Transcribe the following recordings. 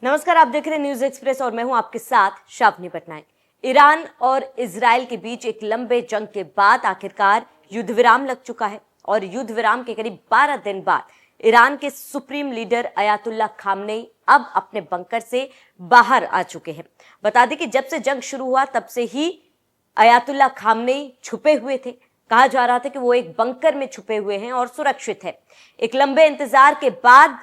नमस्कार, आप देख रहे हैं न्यूज एक्सप्रेस और मैं हूं आपके साथ शावनी पटनायक। ईरान और इजराइल के बीच एक लंबे जंग के बाद आखिरकार युद्ध विराम लग चुका है और युद्ध विराम के करीब 12 दिन बाद ईरान के सुप्रीम लीडर अयातुल्ला खामनेई अब अपने बंकर से बाहर आ चुके हैं। बता दें कि जब से जंग शुरू हुआ तब से ही अयातुल्ला खामनेई छुपे हुए थे। कहा जा रहा था कि वो एक बंकर में छुपे हुए हैं और सुरक्षित है। एक लंबे इंतजार के बाद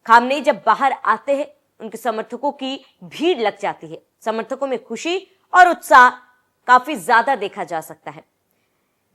खामनेई जब बाहर आते हैं, उनके समर्थकों की भीड़ लग जाती है। समर्थकों में खुशी और उत्साह काफी ज्यादा देखा जा सकता है।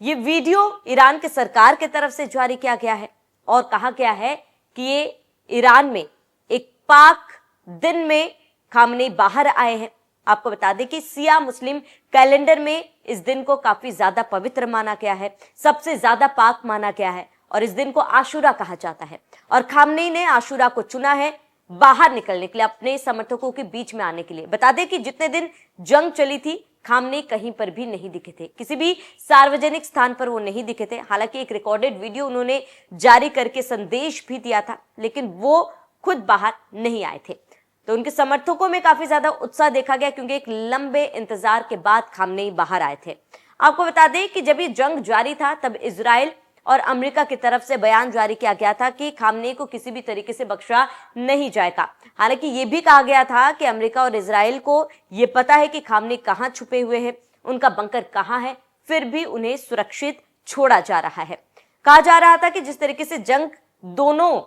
ये वीडियो ईरान के सरकार की तरफ से जारी किया गया है और कहा गया है कि ये ईरान में एक पाक दिन में खामनेई बाहर आए हैं। आपको बता दें कि सिया मुस्लिम कैलेंडर में इस दिन को काफी ज्यादा पवित्र माना गया है, सबसे ज्यादा पाक माना गया है और इस दिन को आशूरा कहा जाता है। और खामनेई ने आशूरा को चुना है बाहर निकलने के लिए, अपने समर्थकों के बीच में आने के लिए। बता दें कि जितने दिन जंग चली थी खामनेई कहीं पर भी नहीं दिखे थे, किसी भी सार्वजनिक स्थान पर वो नहीं दिखे थे। हालांकि एक रिकॉर्डेड वीडियो उन्होंने जारी करके संदेश भी दिया था, लेकिन वो खुद बाहर नहीं आए थे। तो उनके समर्थकों में काफी ज्यादा उत्साह देखा गया क्योंकि एक लंबे इंतजार के बाद खामनेई बाहर आए थे। आपको बता दें कि जब ये जंग जारी था तब इजराइल और अमेरिका की तरफ से बयान जारी किया गया था कि खामनेई को किसी भी तरीके से बख्शा नहीं जाएगा। हालांकि ये भी कहा गया था कि अमेरिका और इजराइल को ये पता है कि खामनेई कहां छुपे हुए हैं, उनका बंकर कहां है, फिर भी उन्हें सुरक्षित छोड़ा जा रहा है। कहा जा रहा था कि जिस तरीके से जंग दोनों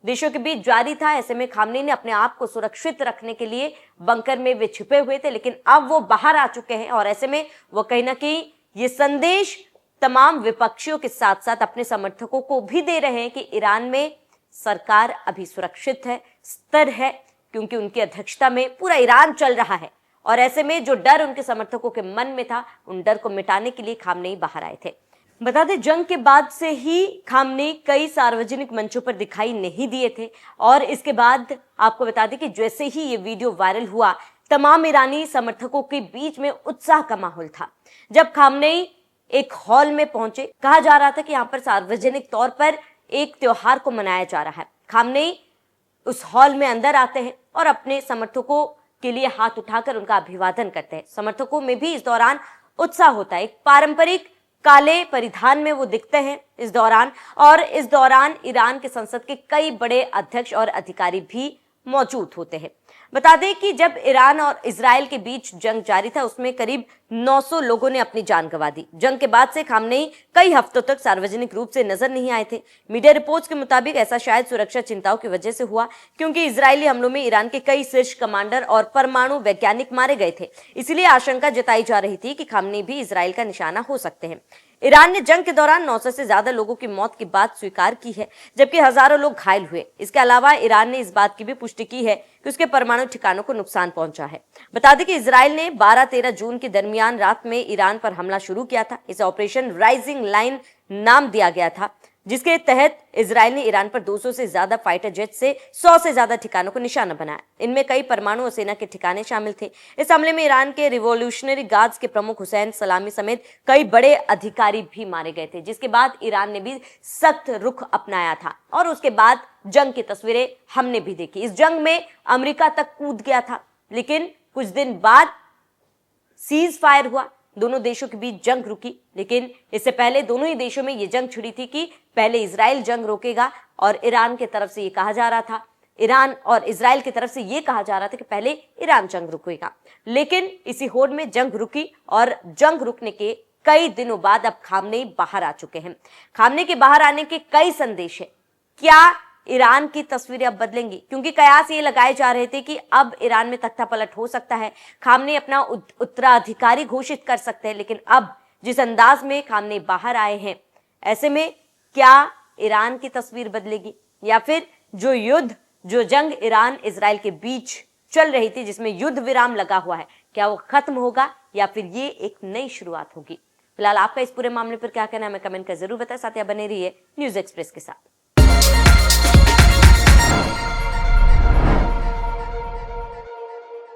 देशों के बीच जारी था, ऐसे में खामनेई ने अपने आप को सुरक्षित रखने के लिए बंकर में वे छिपे हुए थे, लेकिन अब वो बाहर आ चुके हैं और ऐसे में वो कहीं ना कहीं ये संदेश तमाम विपक्षियों के साथ साथ अपने समर्थकों को भी दे रहे हैं कि ईरान में सरकार अभी सुरक्षित है, स्थिर है, क्योंकि उनकी अध्यक्षता में पूरा ईरान चल रहा है। और ऐसे में जो डर उनके समर्थकों के मन में था, उन डर को मिटाने के लिए खामनेई बाहर आए थे। बता दें, जंग के बाद से ही खामनेई कई सार्वजनिक मंचों पर दिखाई नहीं दिए थे और इसके बाद आपको बता दें कि जैसे ही ये वीडियो वायरल हुआ, तमाम ईरानी समर्थकों के बीच में उत्साह का माहौल था। जब खामनेई एक हॉल में पहुंचे, कहा जा रहा था कि यहाँ पर सार्वजनिक तौर पर एक त्योहार को मनाया जा रहा है। खामनेई उस हॉल में अंदर आते हैं और अपने समर्थकों के लिए हाथ उठाकर उनका अभिवादन करते हैं। समर्थकों में भी इस दौरान उत्साह होता है। एक पारंपरिक काले परिधान में वो दिखते हैं इस दौरान, और इस दौरान ईरान के संसद के कई बड़े अध्यक्ष और अधिकारी भी मौजूद होते हैं। बता दें कि जब ईरान और इजराइल के बीच जंग जारी था, उसमें करीब 900 लोगों ने अपनी जान गंवा दी। जंग के बाद से खामनेई कई हफ्तों तक सार्वजनिक रूप से नजर नहीं आए थे। मीडिया रिपोर्ट्स के मुताबिक ऐसा शायद सुरक्षा चिंताओं की वजह से हुआ, क्योंकि इजरायली हमलों में ईरान के कई शीर्ष कमांडर और परमाणु वैज्ञानिक मारे गए थे। इसलिए आशंका जताई जा रही थी कि खामनेई भी इजराइल का निशाना हो सकते हैं। ईरान ने जंग के दौरान 900 से ज्यादा लोगों की मौत की बात स्वीकार की है, जबकि हजारों लोग घायल हुए। इसके अलावा ईरान ने इस बात की भी पुष्टि की है कि उसके परमाणु ठिकानों को नुकसान पहुंचा है। बता दें कि इजराइल ने 12-13 जून के दरमियान रात में ईरान पर हमला शुरू किया था। इसे ऑपरेशन राइजिंग लाइन नाम दिया गया था, जिसके तहत इजराइल ने ईरान पर 200 से ज्यादा फाइटर जेट से 100 से ज्यादा ठिकानों को निशाना बनाया। इनमें कई परमाणु और सेना के ठिकाने शामिल थे। इस हमले में ईरान के रिवॉल्यूशनरी गार्ड्स के प्रमुख हुसैन सलामी समेत कई बड़े अधिकारी भी मारे गए थे, जिसके बाद ईरान ने भी सख्त रुख अपनाया था और उसके बाद जंग की तस्वीरें हमने भी देखी। इस जंग में अमेरिका तक कूद गया था, लेकिन कुछ दिन बाद सीज फायर हुआ, दोनों देशों के बीच जंग रुकी। लेकिन इससे पहले दोनों ही देशों में यह जंग छिड़ी थी कि पहले इजराइल जंग रोकेगा और ईरान की तरफ से यह कहा जा रहा था, ईरान और इजराइल की तरफ से यह कहा जा रहा था कि पहले ईरान जंग रुकेगा। लेकिन इसी होड़ में जंग रुकी और जंग रुकने के कई दिनों बाद अब खामनेई बाहर आ चुके हैं। खामनेई के बाहर आने के कई संदेश है। क्या ईरान की तस्वीरें अब बदलेंगी? क्योंकि कयास ये लगाए जा रहे थे कि अब ईरान में तख्तापलट हो सकता है, खामनेई अपना उत्तराधिकारी घोषित कर सकते हैं। लेकिन अब जिस अंदाज में खामनेई बाहर आए हैं, ऐसे में क्या ईरान की तस्वीर बदलेगी या फिर जो जंग ईरान इजराइल के बीच चल रही थी, जिसमें युद्ध विराम लगा हुआ है, क्या वो खत्म होगा या फिर ये एक नई शुरुआत होगी? फिलहाल आपका इस पूरे मामले पर क्या कहना है, हमें कमेंट कर जरूर बताएं। साथ ही बने रहिए न्यूज एक्सप्रेस के साथ।